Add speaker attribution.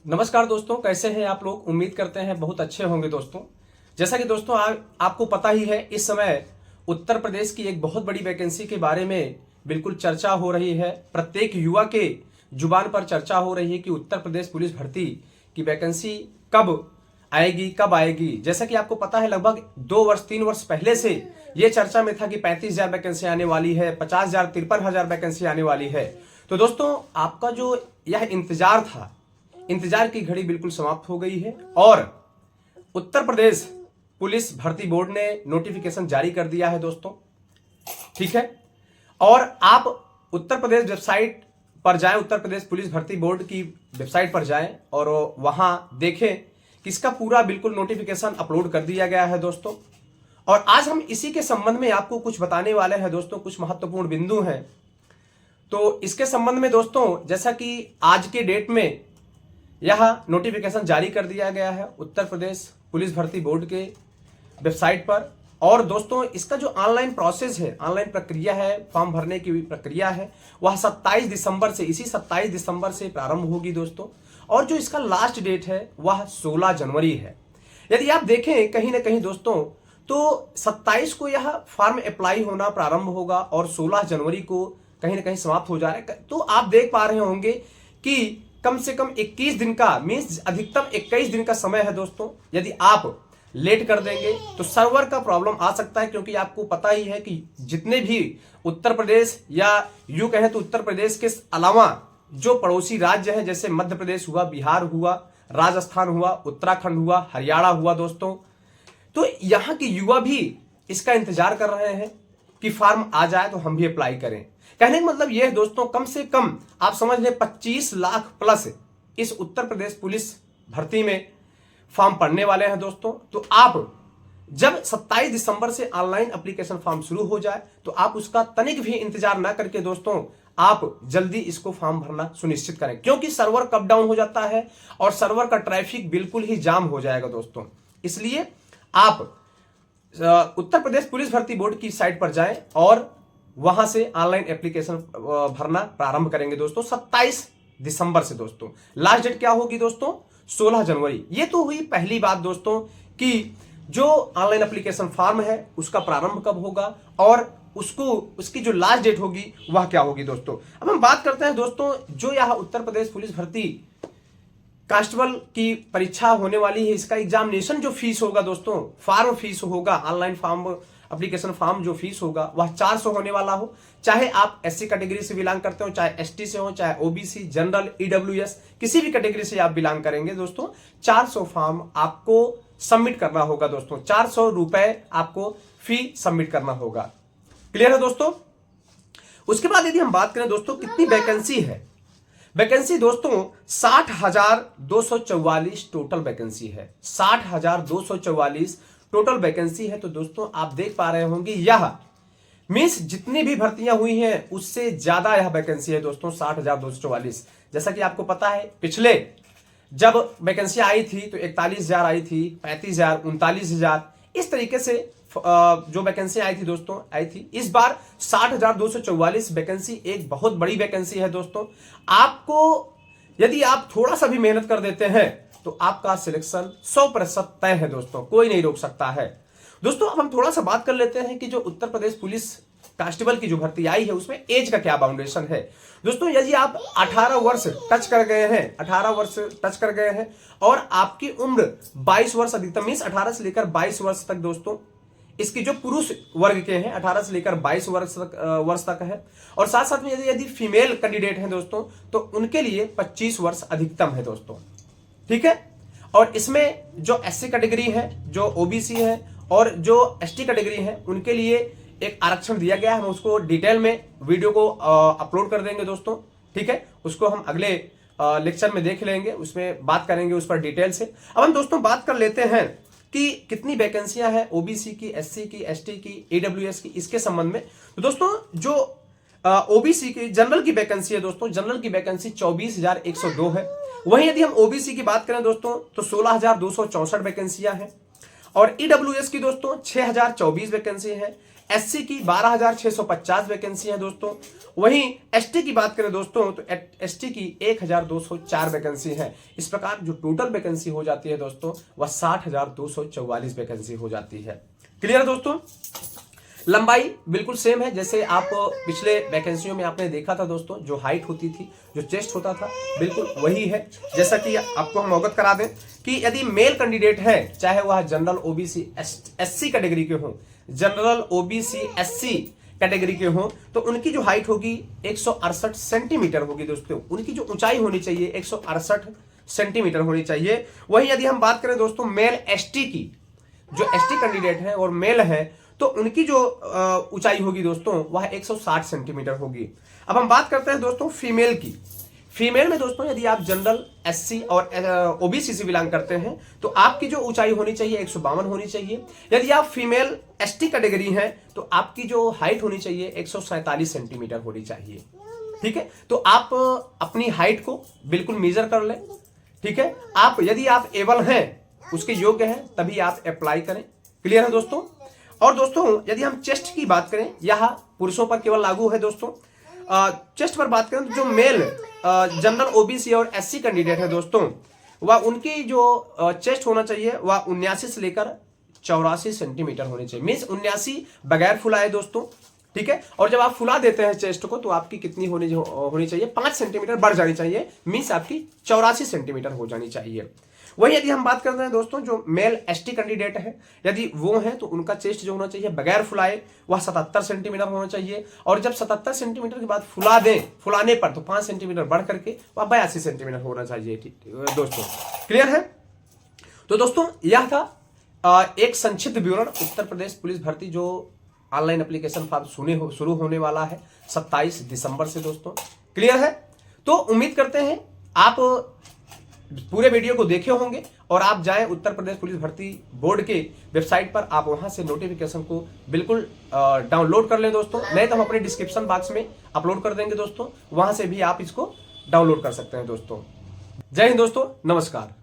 Speaker 1: नमस्कार दोस्तों, कैसे हैं आप लोग। उम्मीद करते हैं बहुत अच्छे होंगे दोस्तों। जैसा कि दोस्तों आपको पता ही है, इस समय उत्तर प्रदेश की एक बहुत बड़ी वैकेंसी के बारे में बिल्कुल चर्चा हो रही है। प्रत्येक युवा के जुबान पर चर्चा हो रही है कि उत्तर प्रदेश पुलिस भर्ती की वैकेंसी कब आएगी। जैसा कि आपको पता है, लगभग 2-3 वर्ष पहले से ये चर्चा में था कि 35,000 वैकेंसी आने वाली है, 50,000 53,000 वैकेंसी आने वाली है। तो दोस्तों, आपका जो यह इंतजार था, इंतजार की घड़ी बिल्कुल समाप्त हो गई है और उत्तर प्रदेश पुलिस भर्ती बोर्ड ने नोटिफिकेशन जारी कर दिया है दोस्तों। ठीक है, और आप उत्तर प्रदेश वेबसाइट पर जाएं, उत्तर प्रदेश पुलिस भर्ती बोर्ड की वेबसाइट पर जाएं और वहां देखें कि इसका पूरा बिल्कुल नोटिफिकेशन अपलोड कर दिया गया है दोस्तों। और आज हम इसी के संबंध में आपको कुछ बताने वाले हैं दोस्तों। कुछ महत्वपूर्ण बिंदु हैं। तो इसके संबंध में दोस्तों, जैसा कि आज के डेट में यह नोटिफिकेशन जारी कर दिया गया है उत्तर प्रदेश पुलिस भर्ती बोर्ड के वेबसाइट पर। और दोस्तों, इसका जो ऑनलाइन प्रोसेस है, ऑनलाइन प्रक्रिया है, फॉर्म भरने की प्रक्रिया है, वह 27 दिसंबर से, इसी 27 दिसंबर से प्रारंभ होगी दोस्तों। और जो इसका लास्ट डेट है वह 16 जनवरी है। यदि आप देखें कहीं ना कहीं दोस्तों, तो 27 को यह फॉर्म अप्लाई होना प्रारंभ होगा और 16 जनवरी को कहीं ना कहीं समाप्त हो जा रहा है। तो आप देख पा रहे होंगे कि कम से कम 21 दिन का, मीन्स अधिकतम 21 दिन का समय है दोस्तों। यदि आप लेट कर देंगे तो सर्वर का प्रॉब्लम आ सकता है, क्योंकि आपको पता ही है कि जितने भी उत्तर प्रदेश या यूं कहें तो उत्तर प्रदेश के अलावा जो पड़ोसी राज्य हैं, जैसे मध्य प्रदेश हुआ, बिहार हुआ, राजस्थान हुआ, उत्तराखंड हुआ, हरियाणा हुआ दोस्तों, तो यहां के युवा भी इसका इंतजार कर रहे हैं कि फॉर्म आ जाए तो हम भी अप्लाई करें। कहने का मतलब यह है दोस्तों, कम से कम आप समझ लें 25 लाख प्लस इस उत्तर प्रदेश पुलिस भर्ती में फॉर्म पड़ने वाले हैं दोस्तों। तो आप जब 27 दिसंबर से ऑनलाइन एप्लीकेशन फॉर्म शुरू हो जाए तो आप उसका तनिक भी इंतजार ना करके दोस्तों, आप जल्दी इसको फॉर्म भरना सुनिश्चित करें, क्योंकि सर्वर कब डाउन हो जाता है और सर्वर का ट्रैफिक बिल्कुल ही जाम हो जाएगा दोस्तों। इसलिए आप उत्तर प्रदेश पुलिस भर्ती बोर्ड की साइट पर जाएं और वहां से ऑनलाइन एप्लीकेशन भरना प्रारंभ करेंगे दोस्तों 27 दिसंबर से। दोस्तों, लास्ट डेट क्या होगी दोस्तों? 16 जनवरी। ये तो हुई पहली बात दोस्तों कि जो ऑनलाइन एप्लीकेशन फॉर्म है उसका प्रारंभ कब होगा और उसकी जो लास्ट डेट होगी वह क्या होगी दोस्तों। अब हम बात करते हैं दोस्तों, जो यह उत्तर प्रदेश पुलिस भर्ती कांस्टेबल की परीक्षा होने वाली है, इसका एग्जामिनेशन जो फीस होगा दोस्तों, फॉर्म फीस होगा, ऑनलाइन फॉर्म एप्लीकेशन फॉर्म जो फीस होगा वह 400 होने वाला हो। चाहे आप एससी कैटेगरी से बिलोंग करते हो, चाहे एसटी से हो, चाहे ओबीसी, जनरल, ईडब्ल्यूएस, किसी भी कैटेगरी से आप बिलोंग करेंगे दोस्तों, 400 फॉर्म आपको सबमिट करना होगा दोस्तों। 400 रुपए आपको फी सबमिट करना होगा। क्लियर है दोस्तों? उसके बाद यदि हम बात करें दोस्तों, कितनी वैकेंसी है। वैकेंसी दोस्तों 60,244 टोटल वैकेंसी है। 60,244 टोटल वैकेंसी है। तो दोस्तों, आप देख पा रहे होंगे, यह मीन्स जितनी भी भर्तियां हुई हैं उससे ज्यादा यह वैकेंसी है दोस्तों, 60,244। जैसा कि आपको पता है, पिछले जब वैकेंसी आई थी तो 41,000 आई थी, 35,000, 39,000, इस तरीके से जो वैकेंसी आई थी दोस्तों, आई थी। इस बार 60,244 वैकेंसी एक बहुत बड़ी वैकेंसी है दोस्तों। आपको यदि आप थोड़ा सा भी मेहनत कर देते हैं तो आपका सिलेक्शन 100% तय है दोस्तों, कोई नहीं रोक सकता है दोस्तों। अब हम थोड़ा सा बात कर लेते हैं कि जो उत्तर प्रदेश पुलिस कांस्टेबल की जो भर्ती आई है उसमें एज का क्या बाउंडेशन है दोस्तों। यदि आप 18 वर्ष टच कर गए हैं, 18 वर्ष टच कर गए हैं और आपकी उम्र 22 वर्ष अधिकतम, मीन्स 18 से लेकर 22 वर्ष तक दोस्तों, इसकी जो पुरुष वर्ग के हैं 18 से लेकर 22 वर्ष तक है। और साथ साथ में यदि फीमेल कैंडिडेट हैं दोस्तों, तो उनके लिए 25 वर्ष अधिकतम है दोस्तों। ठीक है, और इसमें जो एससी कैटेगरी है, जो ओबीसी है और जो एसटी कैटेगरी है, उनके लिए एक आरक्षण दिया गया है। हम उसको डिटेल में वीडियो को अपलोड कर देंगे दोस्तों। ठीक है, उसको हम अगले लेक्चर में देख लेंगे, उसमें बात करेंगे उस पर डिटेल से। अब हम दोस्तों बात कर लेते हैं कि कितनी वैकेंसियां हैं ओबीसी की, एससी की, एसटी की, ईडब्ल्यूएस की, इसके संबंध में। तो दोस्तों, जो ओबीसी की जनरल की वैकेंसी है दोस्तों, जनरल की वैकेंसी 24,102 है। वहीं यदि हम ओबीसी की बात करें दोस्तों तो 16,264 वैकेंसियां हैं। और ईडब्ल्यूएस की दोस्तों 6,024 वैकेंसी है। SC की 12,650 वैकेंसी है दोस्तों। वहीं ST की बात करें दोस्तों तो ST की 1,204 वैकेंसी है। इस प्रकार जो टोटल वैकेंसी हो जाती है दोस्तों वह 60,244 वैकेंसी हो जाती है। क्लियर है दोस्तों। लंबाई बिल्कुल सेम है, जैसे आप पिछले वैकेंसियों में आपने देखा था दोस्तों, जो हाइट होती थी, जो चेस्ट होता था, बिल्कुल वही है। जैसा कि आपको हम अवगत करा दें कि यदि मेल कैंडिडेट है, चाहे वह जनरल OBC SC कैटेगरी के हों, जनरल OBC SC कैटेगरी के हों, तो उनकी जो हाइट होगी 168 सेंटीमीटर होगी दोस्तों। उनकी जो ऊंचाई होनी चाहिए 168 सेंटीमीटर होनी चाहिए। वहीं यदि हम बात करें दोस्तों मेल ST की, जो ST कैंडिडेट है और मेल है, तो उनकी जो ऊंचाई होगी दोस्तों वह 160 सेंटीमीटर होगी। अब हम बात करते हैं दोस्तों फीमेल की। फीमेल में दोस्तों यदि आप जनरल SC और OBC से बिलोंग करते हैं तो आपकी जो ऊंचाई होनी चाहिए 152 होनी चाहिए। यदि आप फीमेल ST कैटेगरी हैं तो आपकी जो हाइट होनी चाहिए 147 सेंटीमीटर होनी चाहिए। ठीक है, तो आप अपनी हाइट को बिल्कुल मेजर कर लें। ठीक है, आप यदि आप एबल हैं, उसके योग्य हैं, तभी आप अप्लाई करें। क्लियर है दोस्तों। और दोस्तों यदि हम चेस्ट की बात करें, यह पुरुषों पर केवल लागू है दोस्तों। चेस्ट पर बात करें तो जो मेल जनरल OBC और SC कैंडिडेट है दोस्तों, वह उनकी जो चेस्ट होना चाहिए वह 79 से लेकर 84 सेंटीमीटर होनी चाहिए। मीन्स 79 बगैर फुलाए दोस्तों। ठीक है, और जब आप फुला देते हैं चेस्ट को तो आपकी कितनी होनी चाहिए 5 सेंटीमीटर बढ़ जानी चाहिए। मीन्स आपकी 84 सेंटीमीटर हो जानी चाहिए। वही यदि हम बात करते हैं दोस्तों जो मेल ST कैंडिडेट है, यदि वो है तो उनका चेस्ट जो होना चाहिए बगैर फुलाए वह 77 सेंटीमीटर होना चाहिए। और जब 77 सेंटीमीटर के बाद फुला दें, फुलाने पर तो 5 सेंटीमीटर बढ़ करके वह 82 सेंटीमीटर होना चाहिए दोस्तों। क्लियर है। तो दोस्तों यह था एक संक्षिप्त विवरण उत्तर प्रदेश पुलिस भर्ती जो ऑनलाइन एप्लीकेशन फॉर्म शुरू होने वाला है 27 दिसंबर से दोस्तों। क्लियर है। तो उम्मीद करते हैं आप पूरे वीडियो को देखे होंगे और आप जाएं उत्तर प्रदेश पुलिस भर्ती बोर्ड के वेबसाइट पर, आप वहां से नोटिफिकेशन को बिल्कुल डाउनलोड कर लें दोस्तों। नहीं तो हम अपने डिस्क्रिप्शन बॉक्स में अपलोड कर देंगे दोस्तों, वहां से भी आप इसको डाउनलोड कर सकते हैं दोस्तों। जय हिंद दोस्तों, नमस्कार।